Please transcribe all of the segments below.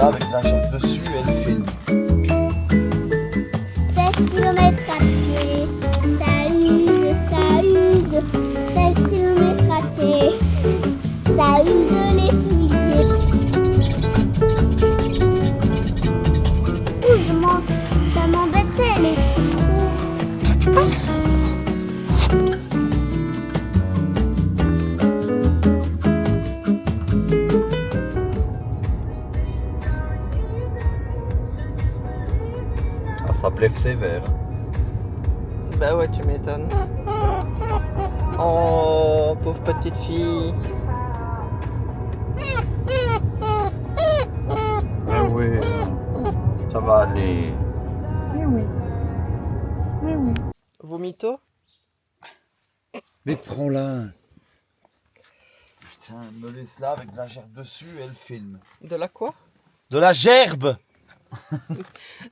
là avec la gerbe dessus et elle filme. 16 km à pied, ça use. 16 km à pied, ça use les souliers. Ça m'embêtait les Ah, ça bleffe sévère. Bah ouais, tu m'étonnes. Oh, pauvre petite fille. Mais oui, ça va aller. Vomito? Mais prends-la. Putain, me laisse là avec la gerbe dessus et elle filme. De la quoi? De la gerbe!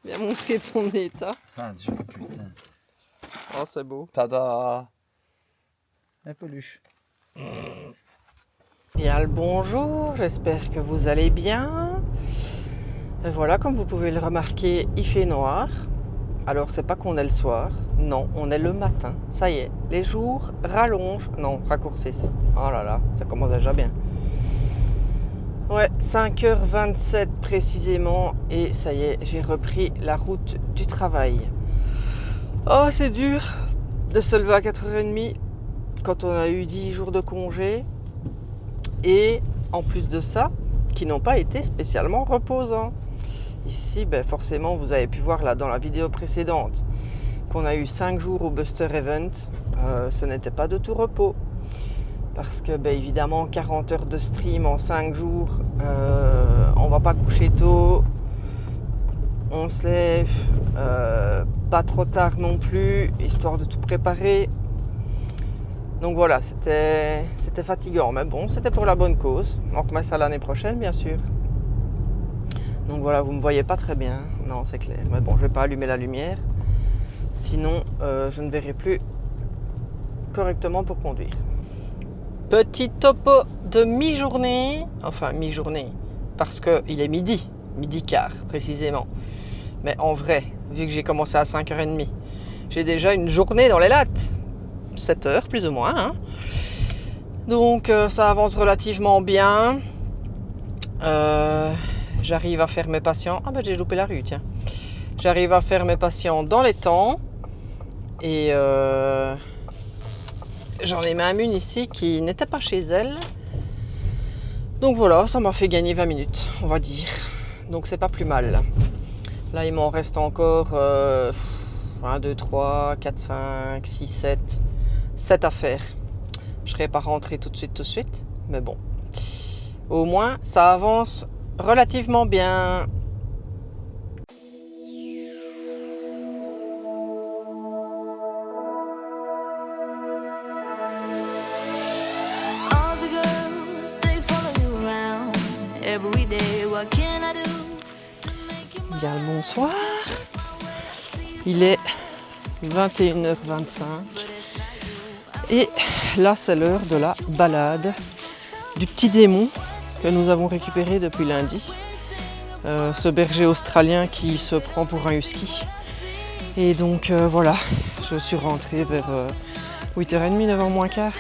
Viens montrer ton état. Ah Dieu, putain. Oh, c'est beau. Tada! Un peluche. Bien le bonjour, j'espère que vous allez bien. Et voilà, comme vous pouvez le remarquer, il fait noir. Alors c'est pas qu'on est le soir, non, on est le matin. Ça y est, les jours rallongent, non, raccourcissent. Oh là là, ça commence déjà bien. Ouais, 5h27 précisément, et ça y est, j'ai repris la route du travail. Oh, c'est dur de se lever à 4h30 quand on a eu 10 jours de congé. Et en plus de ça, qui n'ont pas été spécialement reposants. Ici, ben forcément, vous avez pu voir là dans la vidéo précédente qu'on a eu 5 jours au Buster Event. Ce n'était pas de tout repos. Parce que, ben, évidemment, 40 heures de stream en 5 jours, on va pas coucher tôt. On se lève pas trop tard non plus, histoire de tout préparer. Donc voilà, c'était fatigant, mais bon, c'était pour la bonne cause. On remet ça l'année prochaine, bien sûr. Donc voilà, vous me voyez pas très bien, non, c'est clair. Mais bon, je vais pas allumer la lumière, sinon je ne verrai plus correctement pour conduire. Petit topo de mi-journée, enfin mi-journée, parce qu'il est midi quart précisément. Mais en vrai, vu que j'ai commencé à 5h30, j'ai déjà une journée dans les lattes. 7 heures plus ou moins. Hein. Donc ça avance relativement bien. J'arrive à faire mes patients. Ah ben j'ai loupé la rue, tiens. J'arrive à faire mes patients dans les temps. Et j'en ai même une ici qui n'était pas chez elle. Donc voilà, ça m'a fait gagner 20 minutes, on va dire. Donc c'est pas plus mal. Là il m'en reste encore 1, 2, 3, 4, 5, 6, 7. 7 à faire. Je ne serais pas rentrée tout de suite, mais bon. Au moins, ça avance relativement bien. Bien le bonsoir. Il est 21h25. Et là, c'est l'heure de la balade du petit démon que nous avons récupéré depuis lundi. Ce berger australien qui se prend pour un husky. Et donc voilà, je suis rentrée vers 8h30, 9h moins quart.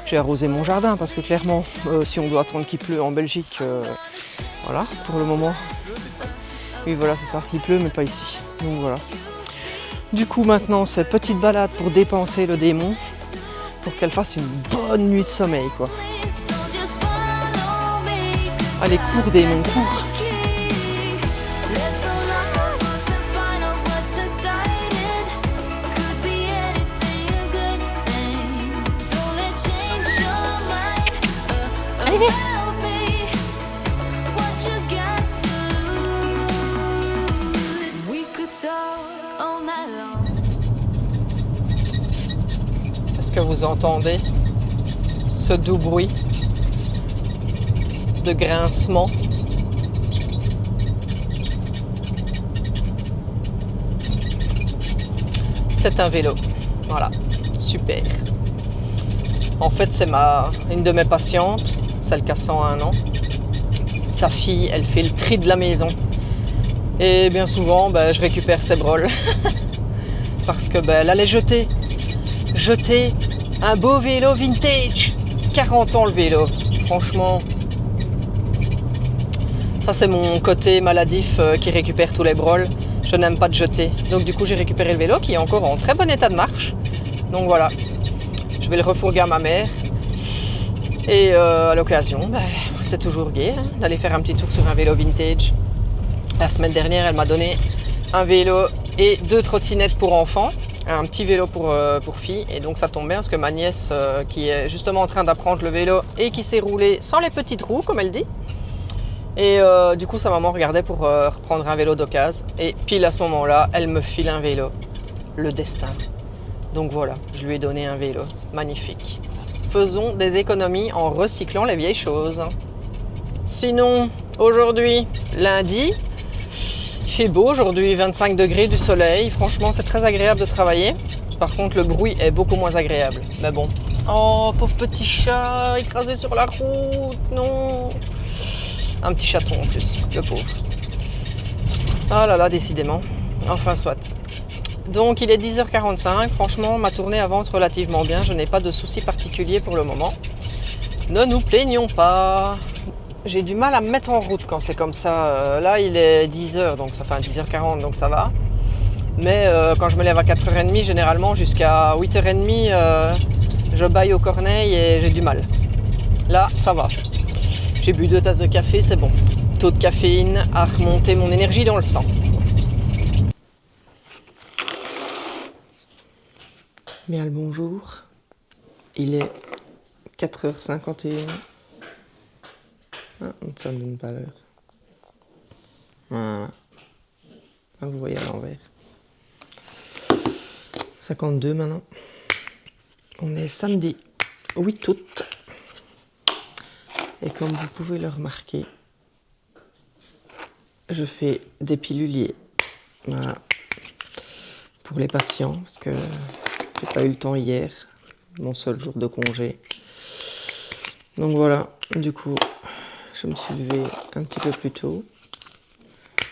J'ai arrosé mon jardin parce que clairement, si on doit attendre qu'il pleut en Belgique, voilà, pour le moment. Oui, voilà, c'est ça, il pleut mais pas ici. Donc voilà. Du coup, maintenant, c'est petite balade pour dépenser le démon. Pour qu'elle fasse une bonne nuit de sommeil, quoi. Allez, cours démon, cours. Allez, viens. Est-ce que vous entendez ce doux bruit de grincement? C'est un vélo. Voilà, super. En fait, c'est une de mes patientes, celle qui a 101 ans. sa fille, elle fait le tri de la maison. Et bien souvent, je récupère ses broles. Parce que elle allait jeter un beau vélo vintage. 40 ans le vélo, franchement. Ça c'est mon côté maladif qui récupère tous les broles. Je n'aime pas de jeter. Donc du coup j'ai récupéré le vélo qui est encore en très bon état de marche. Donc voilà, je vais le refourguer à ma mère. Et à l'occasion, c'est toujours gai d'aller faire un petit tour sur un vélo vintage. La semaine dernière, elle m'a donné un vélo et 2 trottinettes pour enfants. Un petit vélo pour filles. Et donc ça tombe bien parce que ma nièce qui est justement en train d'apprendre le vélo et qui s'est roulée sans les petites roues, comme elle dit. Et du coup, sa maman regardait pour reprendre un vélo d'occasion. Et pile à ce moment-là, elle me file un vélo. Le destin. Donc voilà, je lui ai donné un vélo. Magnifique. Faisons des économies en recyclant les vieilles choses. Sinon, aujourd'hui, lundi, il fait beau aujourd'hui, 25 degrés du soleil. Franchement, c'est très agréable de travailler. Par contre, le bruit est beaucoup moins agréable. Mais bon. Oh, pauvre petit chat, écrasé sur la route. Non. Un petit chaton en plus, le pauvre. Ah là là, décidément. Enfin, soit. Donc, il est 10h45. Franchement, ma tournée avance relativement bien. Je n'ai pas de soucis particuliers pour le moment. Ne nous plaignons pas. J'ai du mal à me mettre en route quand c'est comme ça. Là, il est 10h, donc ça fait 10h40, donc ça va. Mais quand je me lève à 4h30, généralement, jusqu'à 8h30, je baille aux corneilles et j'ai du mal. Là, ça va. J'ai bu 2 tasses de café, c'est bon. Taux de caféine a remonté mon énergie dans le sang. Bien le bonjour. Il est 4h51. Ah, ça ne donne pas l'heure. Voilà. Ah, vous voyez à l'envers. 52 maintenant. On est samedi 8 août. Et comme vous pouvez le remarquer, je fais des piluliers. Voilà. Pour les patients, parce que j'ai pas eu le temps hier. Mon seul jour de congé. Donc voilà, du coup, je me suis levée un petit peu plus tôt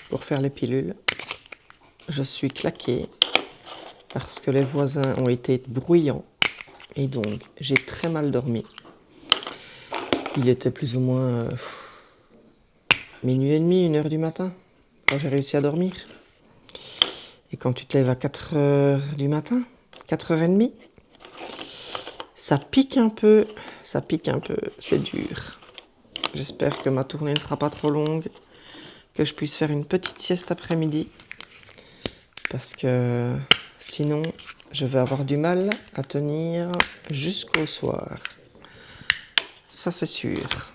pour faire les pilules. Je suis claquée parce que les voisins ont été bruyants et donc j'ai très mal dormi. Il était plus ou moins minuit et demi, 1h du matin quand j'ai réussi à dormir. Et quand tu te lèves à 4h du matin, 4h30, ça pique un peu, c'est dur. J'espère que ma tournée ne sera pas trop longue, que je puisse faire une petite sieste après-midi. Parce que sinon, je vais avoir du mal à tenir jusqu'au soir. Ça, c'est sûr.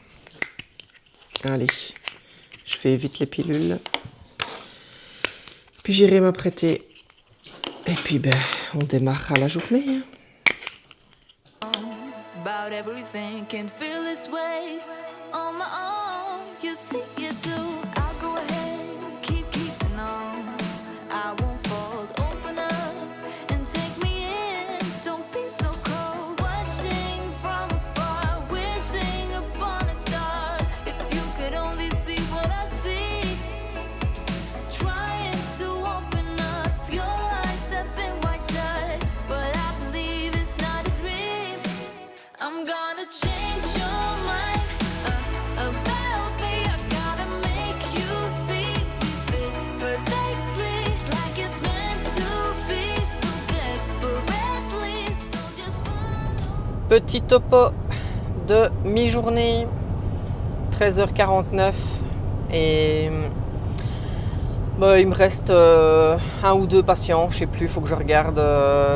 Allez, je fais vite les pilules. Puis j'irai m'apprêter. Et puis, on démarrera la journée. About everything can feel this way on my own. You see it too. I'll go ahead, keeping on. I won't fold, open up and take me in. Don't be so cold. Watching from afar, wishing upon a star. If you could only see what I see. Trying to open up your eyes, stepping wide shut, but I believe it's not a dream. I'm gonna change your mind about me. I gotta make you see we fit perfectly. It's like it's meant to be so desperately. So just follow. Petit topo de mi-journée, 13h49. Et il me reste 1 ou 2 patients, je sais plus, il faut que je regarde,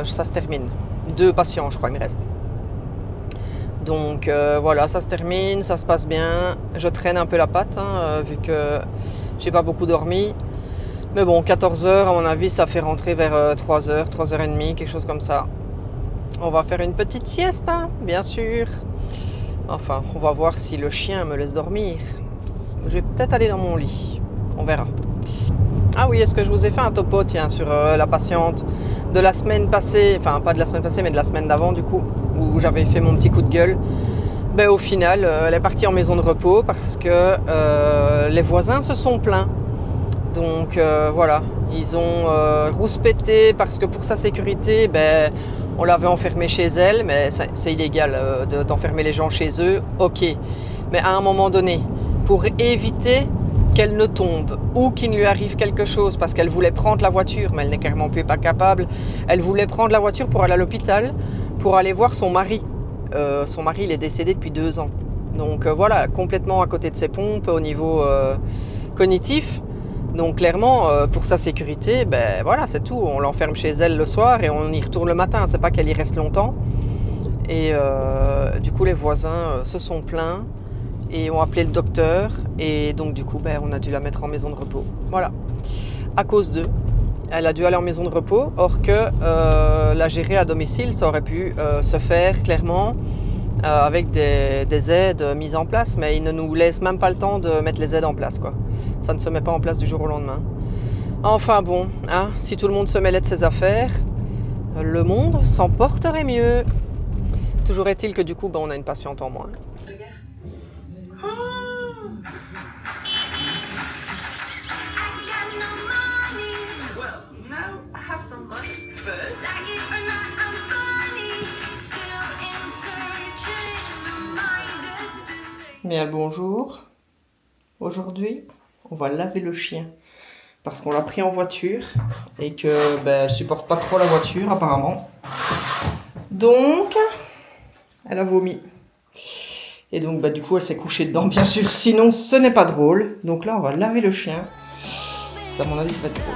ça se termine. 2 patients, je crois, il me reste. Donc voilà, ça se termine, ça se passe bien. Je traîne un peu la patte, vu que j'ai pas beaucoup dormi. Mais bon, 14h, à mon avis, ça fait rentrer vers 3h, 3h30, quelque chose comme ça. On va faire une petite sieste, bien sûr. Enfin, on va voir si le chien me laisse dormir. Je vais peut-être aller dans mon lit. On verra. Ah oui, est-ce que je vous ai fait un topo, tiens, sur la patiente de la semaine passée. Enfin, pas de la semaine passée, mais de la semaine d'avant, du coup, où j'avais fait mon petit coup de gueule. Ben, au final, elle est partie en maison de repos parce que les voisins se sont plaints. Donc voilà, ils ont rouspété parce que pour sa sécurité, ben, on l'avait enfermée chez elle, mais c'est illégal d'enfermer les gens chez eux, ok. Mais à un moment donné, pour éviter qu'elle ne tombe ou qu'il ne lui arrive quelque chose, parce qu'elle voulait prendre la voiture, mais elle n'est carrément plus pas capable, elle voulait prendre la voiture pour aller à l'hôpital, pour aller voir son mari. Son mari, il est décédé depuis 2 ans. Donc voilà, complètement à côté de ses pompes au niveau cognitif. Donc clairement, pour sa sécurité, ben voilà, c'est tout. On l'enferme chez elle le soir et on y retourne le matin. C'est pas qu'elle y reste longtemps. Et du coup, les voisins se sont plaints et ont appelé le docteur. Et donc du coup, ben, on a dû la mettre en maison de repos. Voilà. À cause d'eux, elle a dû aller en maison de repos. Or que la gérer à domicile, ça aurait pu se faire clairement avec des aides mises en place. Mais ils ne nous laissent même pas le temps de mettre les aides en place, quoi. Ça ne se met pas en place du jour au lendemain. Enfin bon, hein, si tout le monde se mêlait de ses affaires, le monde s'en porterait mieux. Toujours est-il que du coup, ben, on a une patiente en moins. Bien bonjour. Aujourd'hui, on va laver le chien parce qu'on l'a pris en voiture et que elle supporte pas trop la voiture apparemment. Donc, elle a vomi. Et donc du coup, elle s'est couchée dedans bien sûr. Sinon, ce n'est pas drôle. Donc là, on va laver le chien. Ça, à mon avis, ça va être drôle.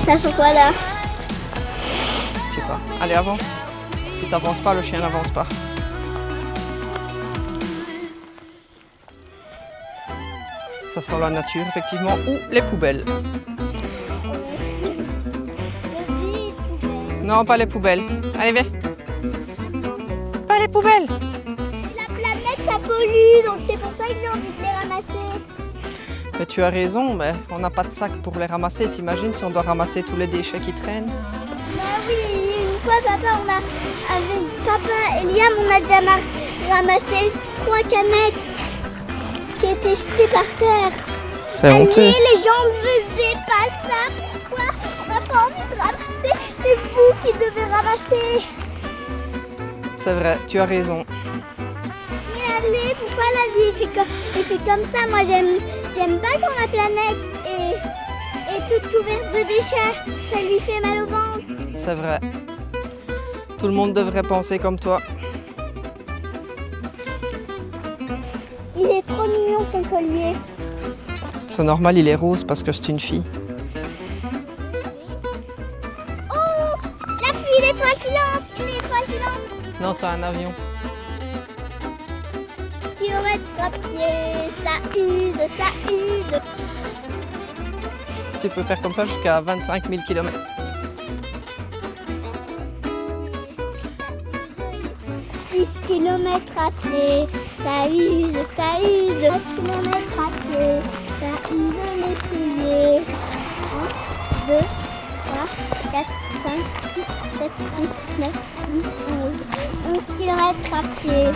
Ça fait quoi là? Je sais pas. Allez, avance. Si t'avances pas, le chien n'avance pas. Ça sent la nature, effectivement, ou les poubelles. Non, pas les poubelles. Allez, viens. Pas les poubelles. La planète, ça pollue, donc c'est pour ça que j'ai envie de les ramasser. Mais tu as raison, mais on n'a pas de sac pour les ramasser. T'imagines si on doit ramasser tous les déchets qui traînent? Bah oui, une fois avec papa et Liam, on a déjà ramassé 3 canettes qui étaient jetées par terre. C'est Allez, honteux. les gens ne faisaient pas ça. Pourquoi? On n'a pas envie de ramasser. C'est vous qui devez ramasser. C'est vrai, tu as raison. Mais allez, pourquoi la vie est fait comme ça? Moi, j'aime pas quand la planète est toute couverte de déchets. Ça lui fait mal au ventre. C'est vrai. Tout le monde devrait penser comme toi. Il est trop mignon son collier. C'est normal, il est rose parce que c'est une fille. Oh, la fille, l'étoile filante. Une étoile filante. Non, c'est un avion. Kilomètres à pied, ça use, ça use. Tu peux faire comme ça jusqu'à 25 000 km. Kilomètres à pied, ça use, ça use. 4 kilomètres à pied, ça use les souliers. 1, 2, 3, 4, 5, 6, 7, 8, 9, 10, 11. 11 kilomètres à pied.